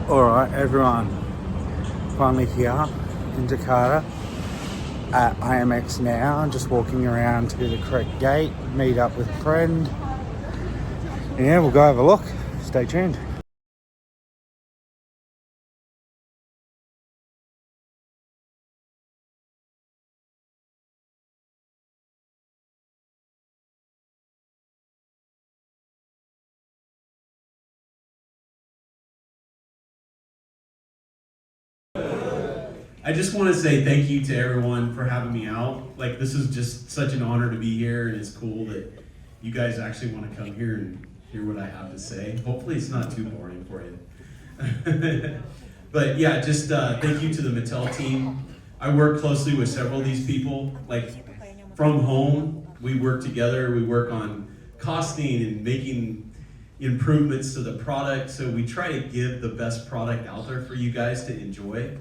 Alright everyone, finally here in Jakarta at IMX now. I'm just walking around to the correct gate, meet up with a friend. And yeah, we'll go have a look. Stay tuned. I just want to say thank you to everyone for having me out. Like, this is just such an honor to be here, and it's cool that you guys actually want to come here and hear what I have to say. Hopefully it's not too boring for you. But yeah, just thank you to the Mattel team. I work closely with several of these people. Like, from home, we work together. We work on costing and making improvements to the product. So we try to give the best product out there for you guys to enjoy.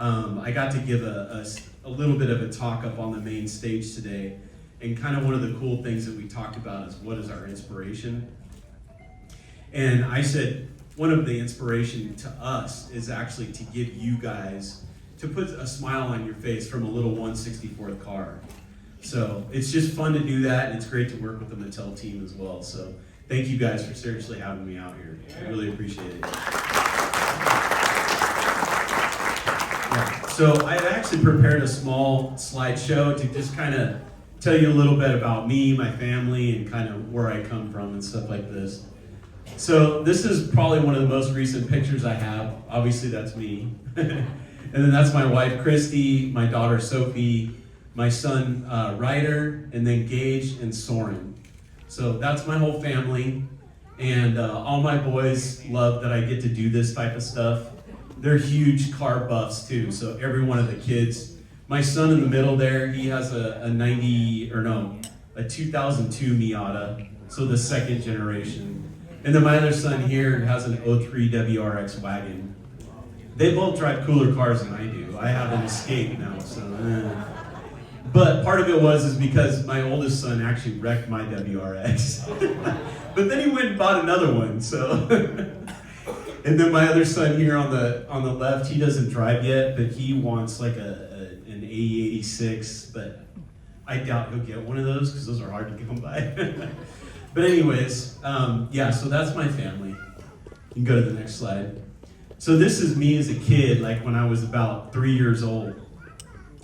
I got to give a little bit of a talk up on the main stage today, and kind of one of the cool things that we talked about is what is our inspiration. And I said one of the inspiration to us is actually to give you guys, to put a smile on your face from a little 1/64th car. So it's just fun to do that, and it's great to work with the Mattel team as well. So thank you guys for seriously having me out here. I really appreciate it. Yeah. So I've actually prepared a small slideshow to just kind of tell you a little bit about me, my family, and kind of where I come from and stuff like this. So this is probably one of the most recent pictures I have. Obviously that's me. And then that's my wife, Christy, my daughter, Sophie, my son, Ryder, and then Gage and Soren. So that's my whole family. And all my boys love that I get to do this type of stuff. They're huge car buffs too, so every one of the kids. My son in the middle there, he has a 2002 Miata, so the second generation. And then my other son here has an 03 WRX wagon. They both drive cooler cars than I do. I have an Escape now, so. But part of it is because my oldest son actually wrecked my WRX. But then he went and bought another one, so. And then my other son here on the left, he doesn't drive yet, but he wants like an AE86, but I doubt he'll get one of those because those are hard to come by. But anyways, yeah, so that's my family. You can go to the next slide. So this is me as a kid, like when I was about 3 years old.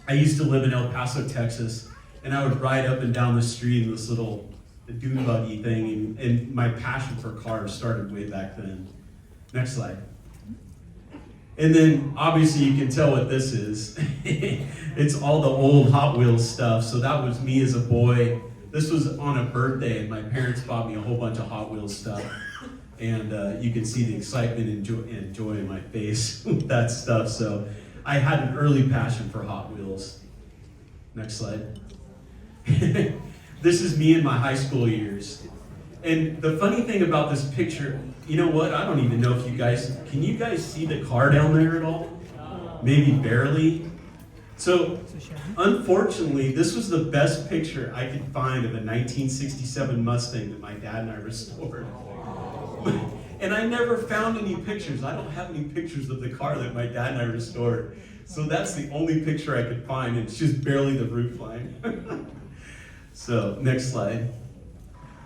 I used to live in El Paso, Texas, and I would ride up and down the street in this little dune buggy thing, and my passion for cars started way back then. Next slide. And then obviously you can tell what this is. It's all the old Hot Wheels stuff. So that was me as a boy. This was on a birthday, and my parents bought me a whole bunch of Hot Wheels stuff. And you can see the excitement and joy in my face with that stuff. So I had an early passion for Hot Wheels. Next slide. This is me in my high school years. And the funny thing about this picture, you know what? I don't even know if can you guys see the car down there at all? Maybe barely. So, unfortunately, this was the best picture I could find of a 1967 Mustang that my dad and I restored. And I never found any pictures. I don't have any pictures of the car that my dad and I restored. So that's the only picture I could find, and it's just barely the roof line. So, next slide.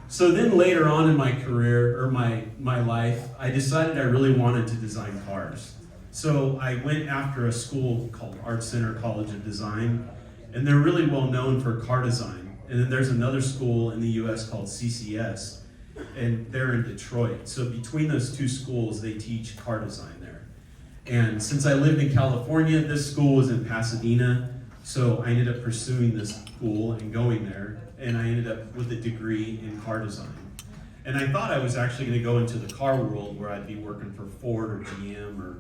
So then later on in my career, or my life, I decided I really wanted to design cars. So I went after a school called Art Center College of Design, and they're really well known for car design. And then there's another school in the US called CCS, and they're in Detroit. So between those two schools, they teach car design there. And since I lived in California, this school was in Pasadena, so I ended up pursuing this school and going there. And I ended up with a degree in car design. And I thought I was actually going to go into the car world where I'd be working for Ford or GM or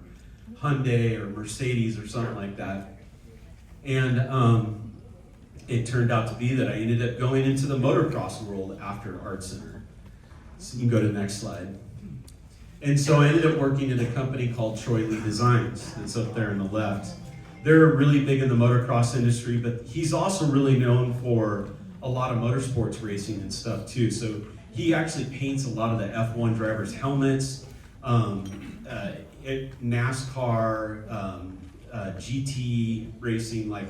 Hyundai or Mercedes or something like that. And it turned out to be that I ended up going into the motocross world after Art Center. So you can go to the next slide. And so I ended up working in a company called Troy Lee Designs. That's up there on the left. They're really big in the motocross industry, but he's also really known for a lot of motorsports racing and stuff too. So he actually paints a lot of the F1 drivers' helmets. NASCAR, GT racing, like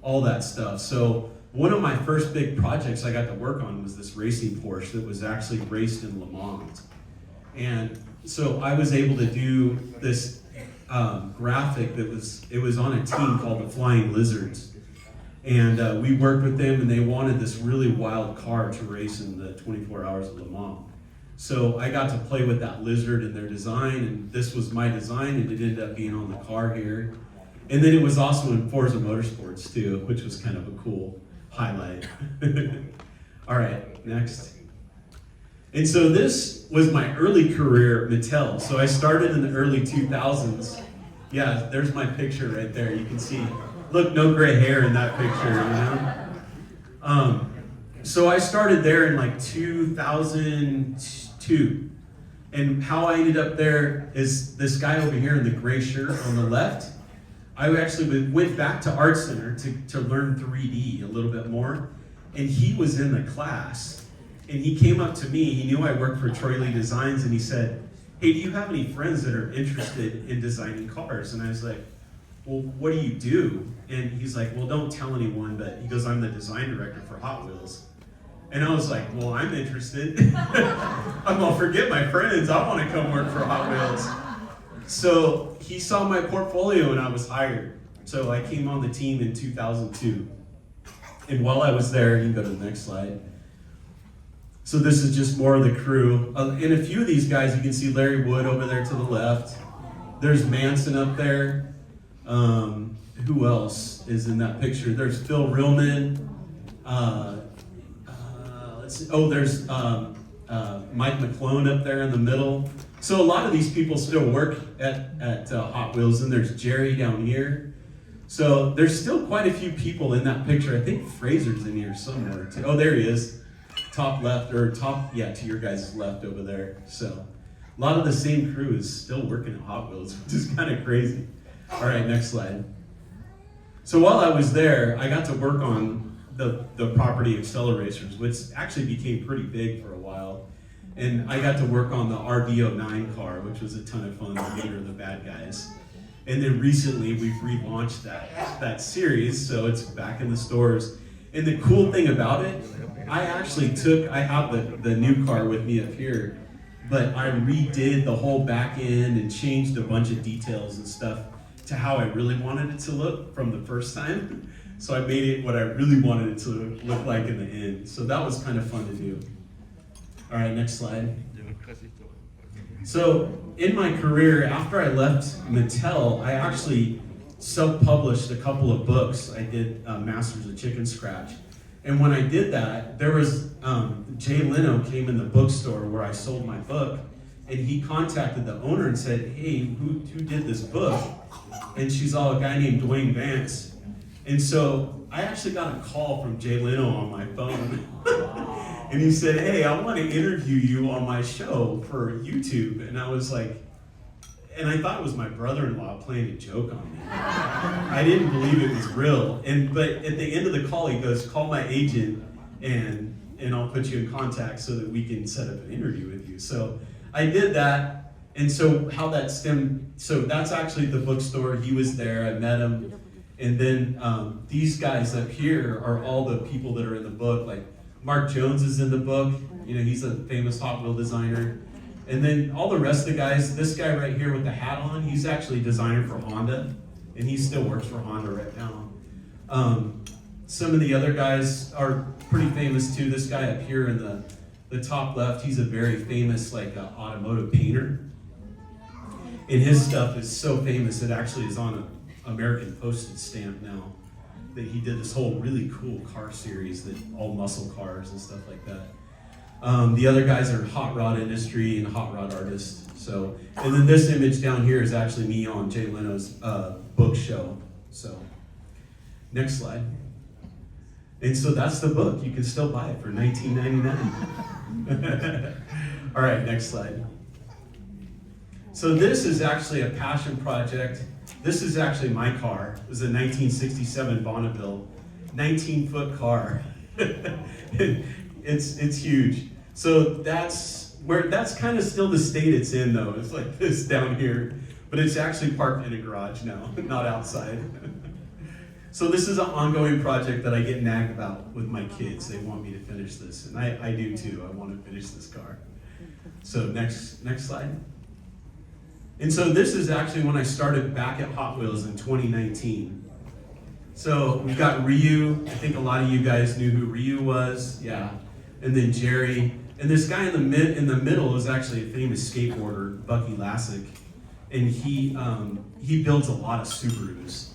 all that stuff. So one of my first big projects I got to work on was this racing Porsche that was actually raced in Le Mans. And so I was able to do this graphic that was on a team called the Flying Lizards. And we worked with them, and they wanted this really wild car to race in the 24 Hours of Le Mans. So I got to play with that lizard and their design, and this was my design, and it ended up being on the car here. And then it was also in Forza Motorsports too, which was kind of a cool highlight. All right, next. And so this was my early career at Mattel. So I started in the early 2000s. Yeah, there's my picture right there. You can see, look, no gray hair in that picture, you know? So I started there in like 2002. And how I ended up there is this guy over here in the gray shirt on the left. I actually went back to Art Center to learn 3D a little bit more. And he was in the class. And he came up to me, he knew I worked for Troy Lee Designs, and he said, hey, do you have any friends that are interested in designing cars? And I was like, well, what do you do? And he's like, well, don't tell anyone, but he goes, I'm the design director for Hot Wheels. And I was like, well, I'm interested. I'm gonna forget my friends, I wanna come work for Hot Wheels. So he saw my portfolio and I was hired. So I came on the team in 2002. And while I was there, you can go to the next slide. So this is just more of the crew. And a few of these guys, you can see Larry Wood over there to the left. There's Manson up there. Who else is in that picture? There's Phil Reelman. Let's see. Oh, there's Mike McClone up there in the middle. So a lot of these people still work at Hot Wheels, and there's Jerry down here. So there's still quite a few people in that picture. I think Fraser's in here somewhere too. Oh, there he is. Top left, or top, yeah, to your guys' left over there. So a lot of the same crew is still working at Hot Wheels, which is kind of crazy. All right, next slide. So while I was there, I got to work on the property acceleracers, which actually became pretty big for a while. And I got to work on the RD09 car, which was a ton of fun, the leader of the bad guys. And then recently we've relaunched that series, so it's back in the stores. And the cool thing about it, I have the new car with me up here, but I redid the whole back end and changed a bunch of details and stuff to how I really wanted it to look from the first time. So I made it what I really wanted it to look like in the end. So that was kind of fun to do. All right, next slide. So in my career, after I left Mattel, I actually self-published a couple of books. I did Masters of Chicken Scratch. And when I did that, there was, Jay Leno came in the bookstore where I sold my book, and he contacted the owner and said, hey, who did this book? And she's all, a guy named Dwayne Vance. And so I actually got a call from Jay Leno on my phone. And he said, hey, I want to interview you on my show for YouTube. And I was like, and I thought it was my brother-in-law playing a joke on me. I didn't believe it was real. But at the end of the call, he goes, call my agent and I'll put you in contact so that we can set up an interview with you. So I did that. And so how that stemmed, so that's actually the bookstore. He was there, I met him. And then these guys up here are all the people that are in the book. Like Mark Jones is in the book. You know, he's a famous Hot Wheel designer. And then all the rest of the guys, this guy right here with the hat on, he's actually a designer for Honda, and he still works for Honda right now. Some of the other guys are pretty famous too. This guy up here in the top left, he's a very famous automotive painter. And his stuff is so famous, it actually is on an American postage stamp now. That he did this whole really cool car series, that all muscle cars and stuff like that. The other guys are hot rod industry and hot rod artists. So, and then this image down here is actually me on Jay Leno's book show. So, next slide. And so that's the book. You can still buy it for $19.99. All right, next slide. So this is actually a passion project. This is actually my car. It was a 1967 Bonneville, 19-foot car. It's huge. So that's kind of still the state it's in though. It's like this down here. but it's actually parked in a garage now, not outside. So this is an ongoing project that I get nagged about with my kids. They want me to finish this, and I do too. I want to finish this car. So next slide. And so this is actually when I started back at Hot Wheels in 2019. So we've got Ryu. I think a lot of you guys knew who Ryu was, yeah. And then Jerry. And this guy in the middle is actually a famous skateboarder, Bucky Lasek. And he builds a lot of Subarus.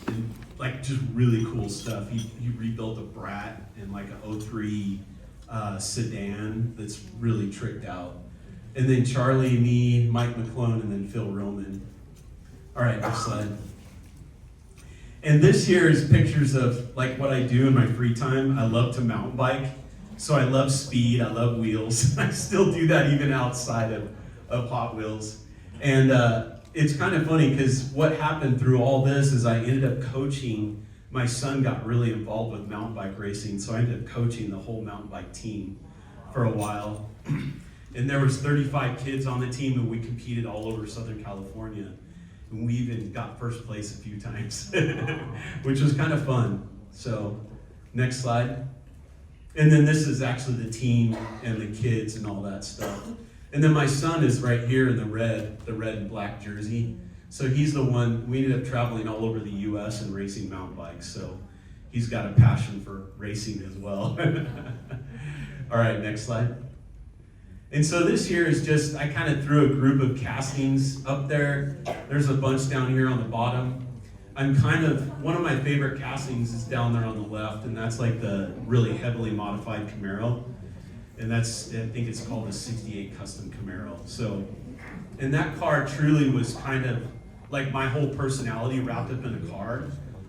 And like just really cool stuff. He rebuilt a Brat and like an 03 sedan that's really tricked out. And then Charlie, me, Mike McClone, and then Phil Roman. All right, next slide. And this here is pictures of like what I do in my free time. I love to mountain bike. So I love speed, I love wheels. I still do that even outside of Hot Wheels. And it's kind of funny because what happened through all this is I ended up coaching. My son got really involved with mountain bike racing, so I ended up coaching the whole mountain bike team for a while. And there was 35 kids on the team, and we competed all over Southern California. And we even got first place a few times, which was kind of fun. So, next slide. And then this is actually the team and the kids and all that stuff. And then my son is right here in the red and black jersey. So he's the one, we ended up traveling all over the US and racing mountain bikes. So he's got a passion for racing as well. All right, next slide. And so this here is just, I kind of threw a group of castings up there. There's a bunch down here on the bottom. One of my favorite castings is down there on the left, and that's like the really heavily modified Camaro. And I think it's called the 68 Custom Camaro. So, and that car truly was kind of like my whole personality wrapped up in a car.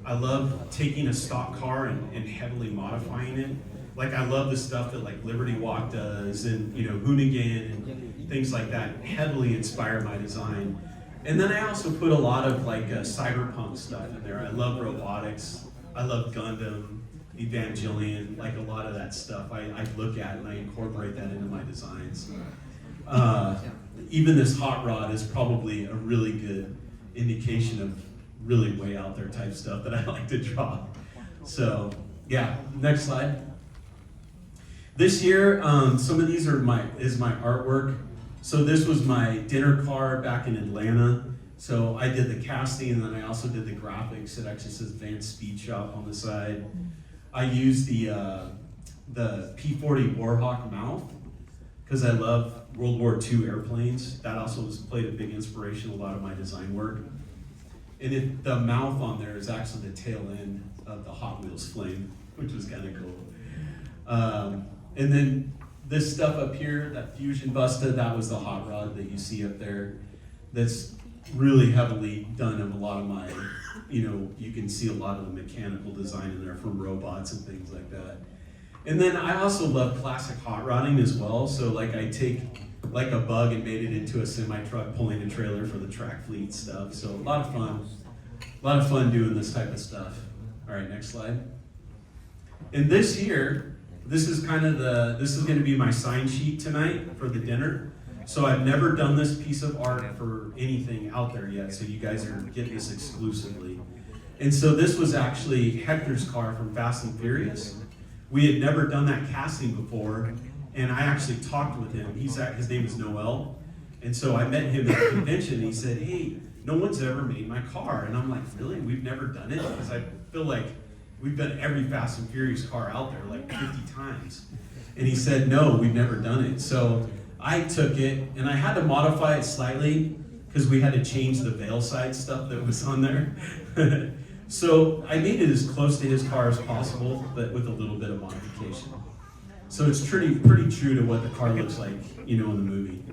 I love taking a stock car and heavily modifying it. Like I love the stuff that like Liberty Walk does and Hoonigan and things like that heavily inspire my design. And then I also put a lot of like cyberpunk stuff in there. I love robotics. I love Gundam, Evangelion, like a lot of that stuff I look at and I incorporate that into my designs. Even this hot rod is probably a really good indication of really way out there type stuff that I like to draw. So yeah, next slide. This year, some of these is my artwork. So this was my dinner car back in Atlanta. So I did the casting and then I also did the graphics. It actually says Advanced Speed Shop on the side. I used the P-40 Warhawk mouth because I love World War II airplanes. That also played a big inspiration in a lot of my design work. And the mouth on there is actually the tail end of the Hot Wheels flame, which was kind of cool. And then this stuff up here, that Fusion Busta, that was the hot rod that you see up there. That's really heavily done of a lot of my, you can see a lot of the mechanical design in there from robots and things like that. And then I also love classic hot rodding as well. So like I take like a bug and made it into a semi-truck pulling a trailer for the track fleet stuff. So a lot of fun doing this type of stuff. All right, next slide. And this here, this is going to be my sign sheet tonight for the dinner. So I've never done this piece of art for anything out there yet, so you guys are getting this exclusively. And so this was actually Hector's car from Fast and Furious. We had never done that casting before, and I actually talked with him. His name is Noel. And so I met him at the convention, and he said, hey, no one's ever made my car. And I'm like, really? We've never done it? Because I feel like we've done every Fast and Furious car out there like 50 times. And he said, no, we've never done it. So I took it, and I had to modify it slightly because we had to change the veil side stuff that was on there. So I made it as close to his car as possible, but with a little bit of modification. So it's pretty true to what the car looks like, in the movie.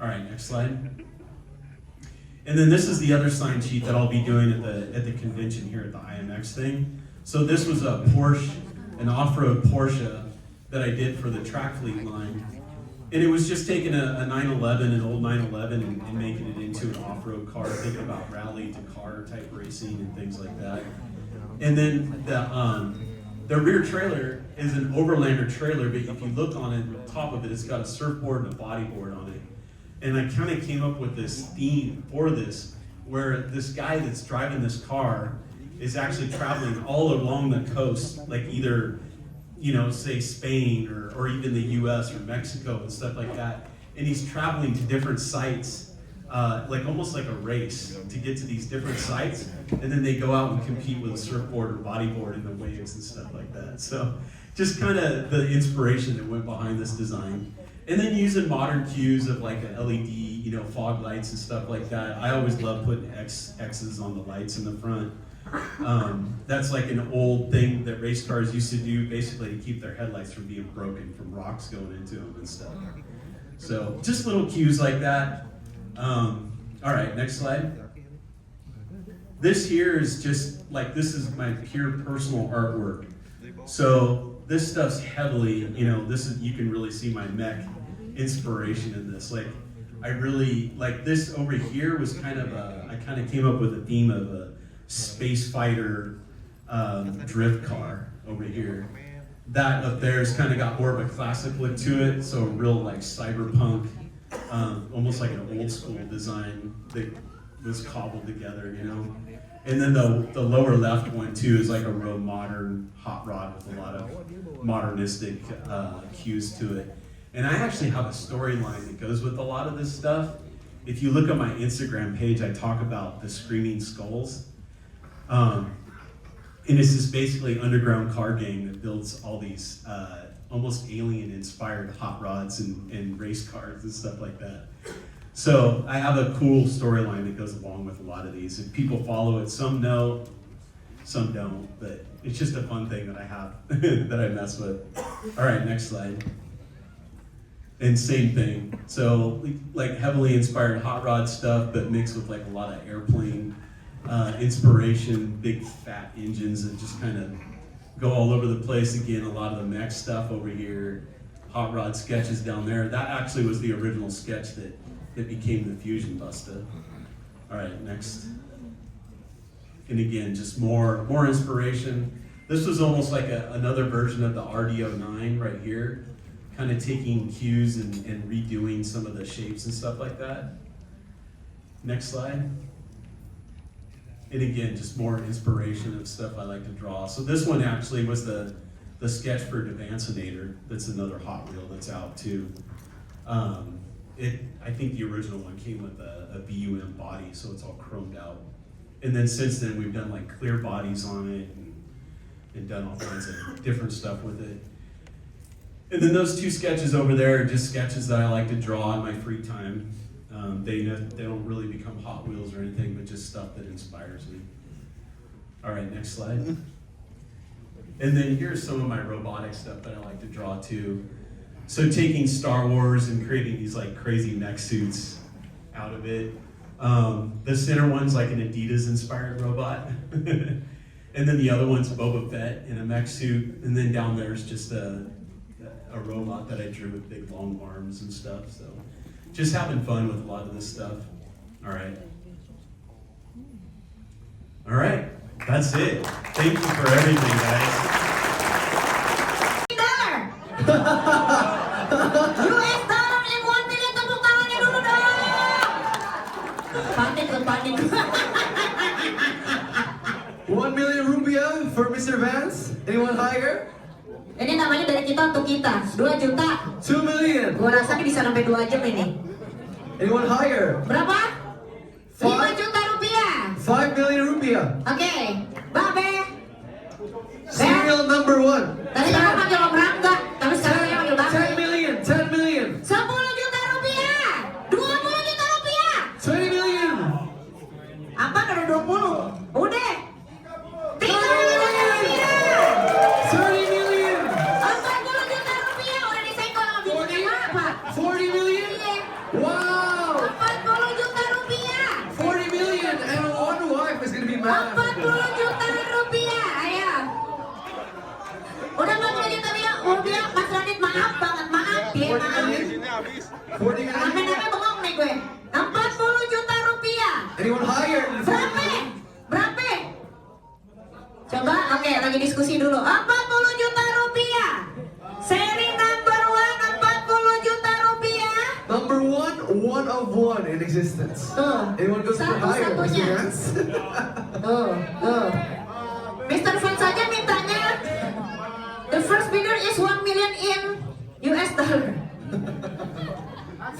All right, next slide. And then this is the other sign sheet that I'll be doing at the convention here at the IMX thing. So this was a Porsche, an off-road Porsche that I did for the track fleet line. And it was just taking a 911, an old 911, and making it into an off-road car, thinking about rally to car type racing and things like that. And then the rear trailer is an Overlander trailer, but if you look on it, on top of it, it's got a surfboard and a bodyboard on it. And I kind of came up with this theme for this, where this guy that's driving this car is actually traveling all along the coast, like either, you know, say Spain or even the US or Mexico and stuff like that. And he's traveling to different sites, like almost like a race to get to these different sites. And then they go out and compete with a surfboard or bodyboard in the waves and stuff like that. So just kind of the inspiration that went behind this design. And then using modern cues of like a LED, you know, fog lights and stuff like that. I always love putting X's on the lights in the front. That's like an old thing that race cars used to do, basically to keep their headlights from being broken from rocks going into them and stuff. So just little cues like that. All right, next slide. This here is just like, this is my pure personal artwork. So this stuff's heavily, you know, this is, you can really see my mech inspiration in this. Like, I really, like this over here was kind of I kind of came up with a theme of a space fighter drift car over here. That up there's kind of got more of a classic look to it, so a real like cyberpunk, almost like an old school design that was cobbled together, you know. And then the lower left one too is like a real modern hot rod with a lot of modernistic cues to it. And I actually have a storyline that goes with a lot of this stuff. If you look at my Instagram page, I talk about the Screaming Skulls. And it's this basically underground car gang that builds all these almost alien-inspired hot rods and race cars and stuff like that. So I have a cool storyline that goes along with a lot of these. If people follow it, some know, some don't, but it's just a fun thing that I have that I mess with. All right, next slide. And same thing. So like heavily inspired hot rod stuff, but mixed with like a lot of airplane inspiration, big fat engines that just kind of go all over the place. Again, a lot of the mech stuff over here, hot rod sketches down there. That actually was the original sketch that became the Fusion Busta. All right, next. And again, just more inspiration. This was almost like another version of the RD09 right here, kind of taking cues and redoing some of the shapes and stuff like that. Next slide. And again, just more inspiration of stuff I like to draw. So this one actually was the sketch for Devancinator. That's another Hot Wheel that's out too. I think the original one came with a BUM body, so it's all chromed out. And then since then, we've done like clear bodies on it and done all kinds of different stuff with it. And then those two sketches over there are just sketches that I like to draw in my free time. They don't really become Hot Wheels or anything, but just stuff that inspires me. All right, next slide. And then here's some of my robotic stuff that I like to draw too. So taking Star Wars and creating these like crazy mech suits out of it. The center one's like an Adidas inspired robot. And then the other one's Boba Fett in a mech suit. And then down there's just a robot that I drew with big long arms and stuff. So just having fun with a lot of this stuff. All right. All right, that's it. Thank you for everything, guys. US dollar and 1 million, tepuk tangannya dulu dong. Panik. 1 million rupiah for Mr. Vance. Anyone higher? Ini namanya dari kita untuk kita, 2 juta. 2 million. Gua rasa ini bisa sampai 2 jam ini. Anyone higher? Berapa? 5 juta rupiah. 5 million rupiah. Oke, Babe. Serial number 1. Tadi kamu panggil Om Rangga, tapi sekarang dia panggil Babe. 10 million. 10 million. 10 juta rupiah. 20 juta rupiah. 20 million. Apa ada 20? Udah. 30 juta rupiah. 30 million. 40 juta rupiah. Udah disenggol sama bininya apa? 40 million. Iya. Wow. 40 juta rupiah. 40 million and one wife is gonna be mad. 40 juta rupiah. Ayo. Udah 40 juta rupiah. Mas Radit maaf banget. Maaf. Dia maaf. 40 million. Rame-rame bengong nih gue. 40 juta rupiah. Anyone higher than 40 Berapa? million? Berapa? Coba, oke, lagi diskusi dulu. 40 juta rupiah. Seri number 1, 40 juta rupiah. Number 1, existence. Tuh, Anyone goes for higher, Mr. satu-satunya. Vance? Tuh. Mr. Fan saja mintanya. The first bidder is 1 million in US dollar.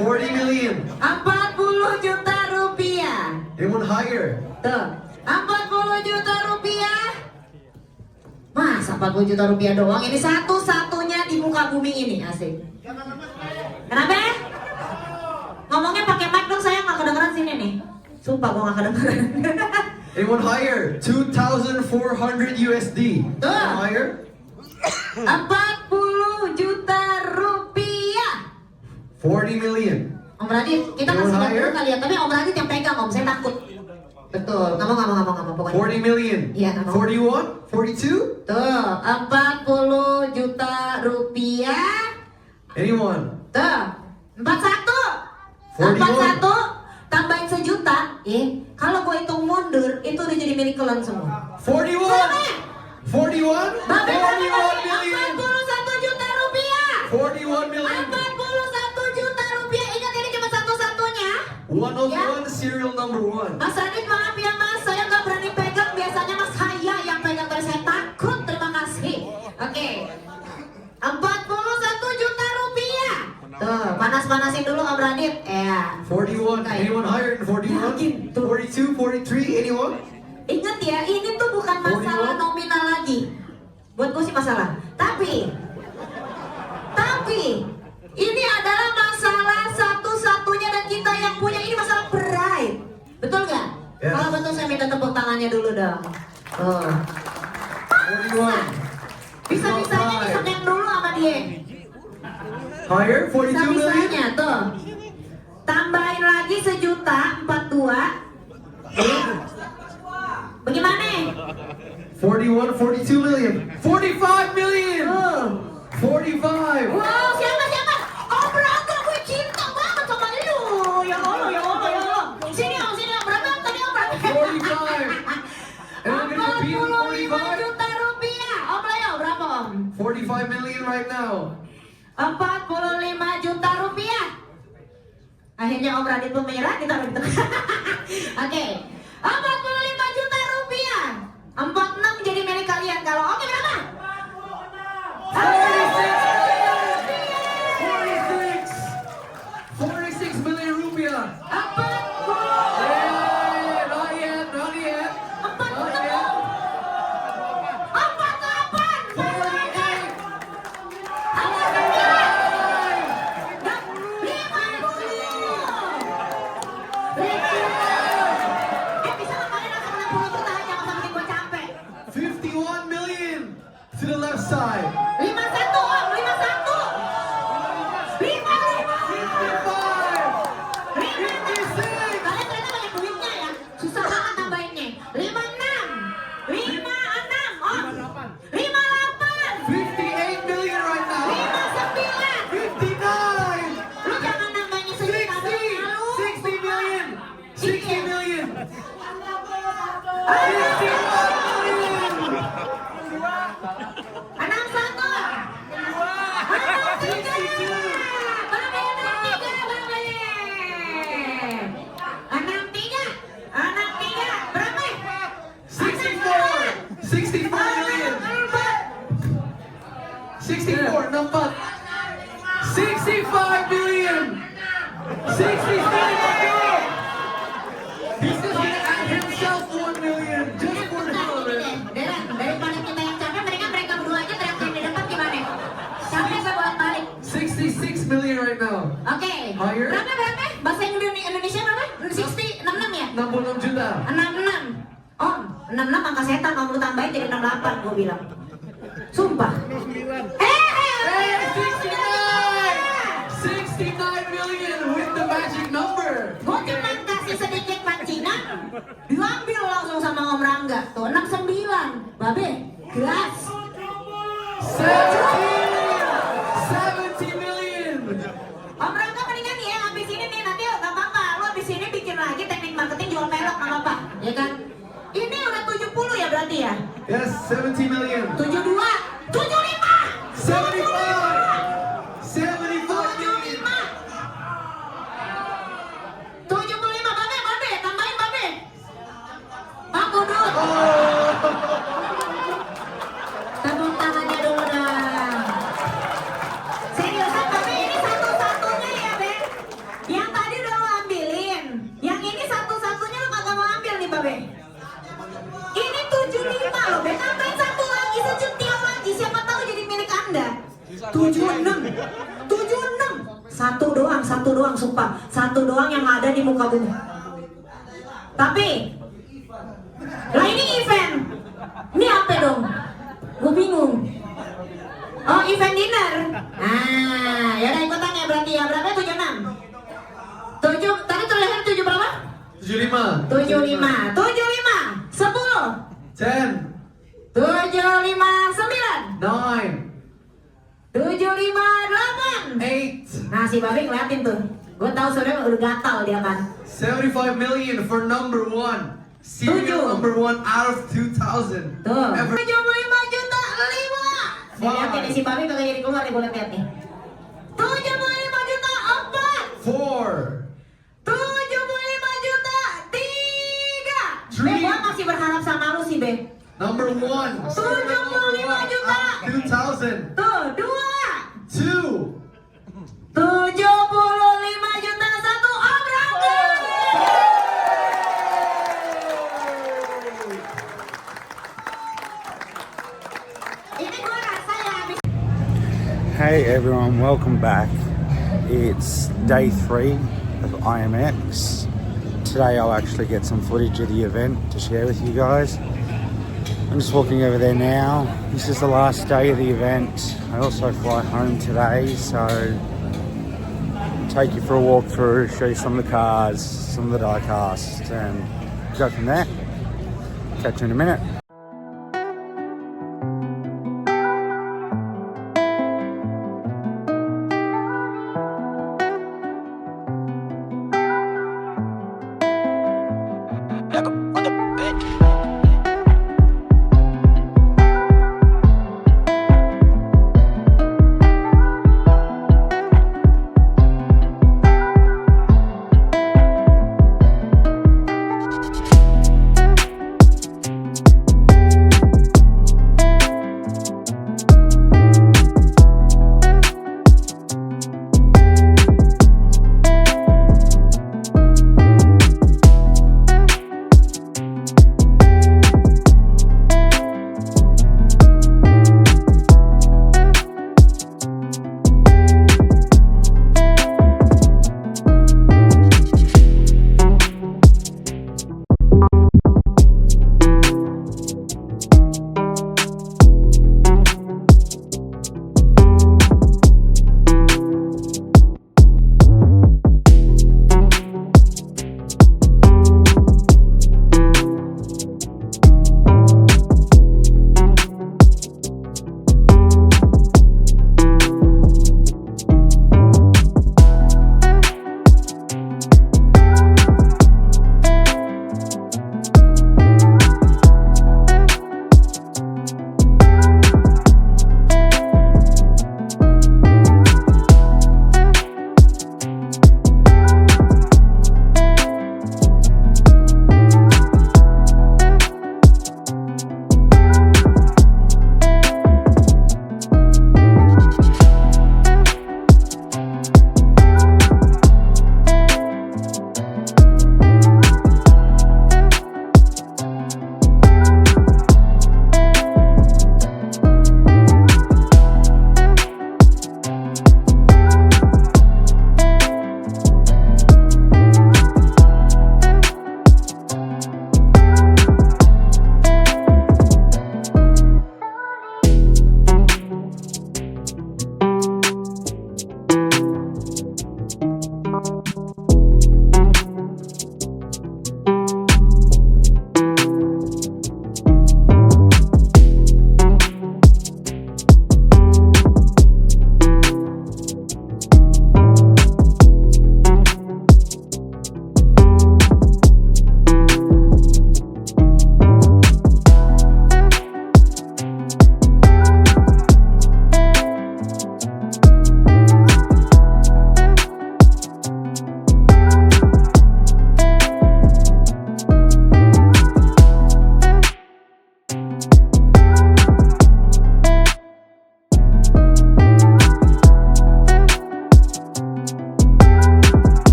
40 million. 40 juta rupiah. Anyone higher? Tuh, 40 juta rupiah. Mas, 40 juta rupiah doang. Ini satu-satunya di muka bumi ini, asik. Kenapa? Ngomongnya pakai mic dong, saya nggak kedengeran sini nih. Sumpah gua nggak kedengeran. Anyone higher? 2,400 USD. Tuh. Anyone higher? 40 juta rupiah. 40 million. Om Radit, kita Anyone kasih lihat higher? dulu kali ya. Tapi Om Radit yang pegang, Om. Saya takut. Betul. Nggak mau pokoknya. 40 million. Iya, nggak mau. 41? 42? Tuh, 40 juta rupiah. Anyone? Tuh, 41. 41. 41 tambahin sejuta. Kalau gue hitung mundur, itu udah jadi milik kalian semua. 41? 41? Babe, 41 million. 41 juta rupiah. 41 million. 41 juta rupiah. Ingat ini cuma satu-satunya. 101 serial number 1. Mas Radit, maaf ya Mas, saya nggak berani pegang. Biasanya Mas saya yang pegang, tapi saya takut. Terima kasih. Oke. 41 juta rupiah. Tuh, panas-panasin dulu Om Radit. 41. Anyone higher than 41? Yakin, tuh. 42, 43? Anyone? Ingat ya, ini tuh bukan masalah 41. nominal lagi. Buat gue sih masalah. Tapi ini adalah masalah satu-satunya dan kita yang punya. Ini masalah pride. Betul nggak? Yes. Kalau betul saya minta tepuk tangannya dulu dong. Oh. 41. Bisa-bisanya diseneng dulu sama dia. Higher? 42 million? Bisa-bisanya tuh. Tambahin lagi sejuta 42. Bagaimana? 41, 42 million. 45 million! 45! Wow, siapa? Oh, berapa gue cinta banget sama lu. Ya Allah. Sini om, berapa tadi om? 45! And we're gonna compete with 45 45? juta rupiah. Om Leo, berapa om? 45 million right now. 45 juta rupiah. Akhirnya Om Radit pun menyerah, kita gitu. Oke, 45 juta rupiah. 46 jadi milik kalian. Kalau oke berapa? 46 million rupiah. 40. Hey, not yet. 51 million to the left side. 51 om, 51. 55. 56. Kalian ternyata banyak duitnya ya. Susah banget tambahinnya. 56. 56 om. 58. 58 million right now. 59. 59. Lu jangan nambahin sejuta 60. dong, lu. 60 million. 60 million. 64, nampak. 65 million. 65 million. He's just gonna add himself 1 million just for the hell of it. Daripada kita yang capek, mereka berdua aja teriak-teriak di depan gimana? Capek saya bolak balik. 66 million right now. Oke. Higher? Berapa? Bahasa Indonesia berapa? 66 ya? 66 juta. 66. Om, 66 angka setan, kamu lu tambahin jadi 68 gue bilang. Sumpah. Hey, 69 million with the magic number. Gue cuma kasih sedikit pancingan, diambil langsung sama Om Rangga. Tuh 69. Babe, gas. 70 million. Om Rangga mendingan nih ya, abis ini nih nanti gak apa-apa. Lu abis ini bikin lagi teknik marketing jual velg gak apa-apa. Ya kan? Ini udah 70 ya berarti ya? Yes, 70 million. 72, 75, 75. 75 million. 75, 75 satu doang, sumpah. Satu doang yang ada di muka bumi. Tapi, lah ini event. Ini apa dong? Gue bingung. Oh, event dinner. Ah, ya udah ikutan ya berarti ya. Berapa? 76. 7, tadi terlihat 7 berapa? 75. 75. 75. 10. 10. 75, 9. 9. 75, 8. 8. Nah, si Babi ngeliatin tuh. Gue tahu saudara udah gatal dia kan. 75 million for number 1. Serial 7. number 1 out of 2000. Tuh. Ever. 75 juta 5. Nih liatin nih si Babi kagak jadi keluar nih, boleh lihat nih. 75 juta 4. 4. 75 juta 3. 3. Be, gua masih berharap sama lu sih, Be. Number 1. 75 juta. 2000. Tuh, 2. 2. 75 juta 1. Oh, berangkat. Ini gua rasa ya habis. Hey everyone, welcome back. It's day 3 of IMX. Today I'll actually get some footage of the event to share with you guys. I'm just walking over there now. This is the last day of the event. I also fly home today, so take you for a walk through, show you some of the cars, some of the die casts, and go from there. Catch you in a minute.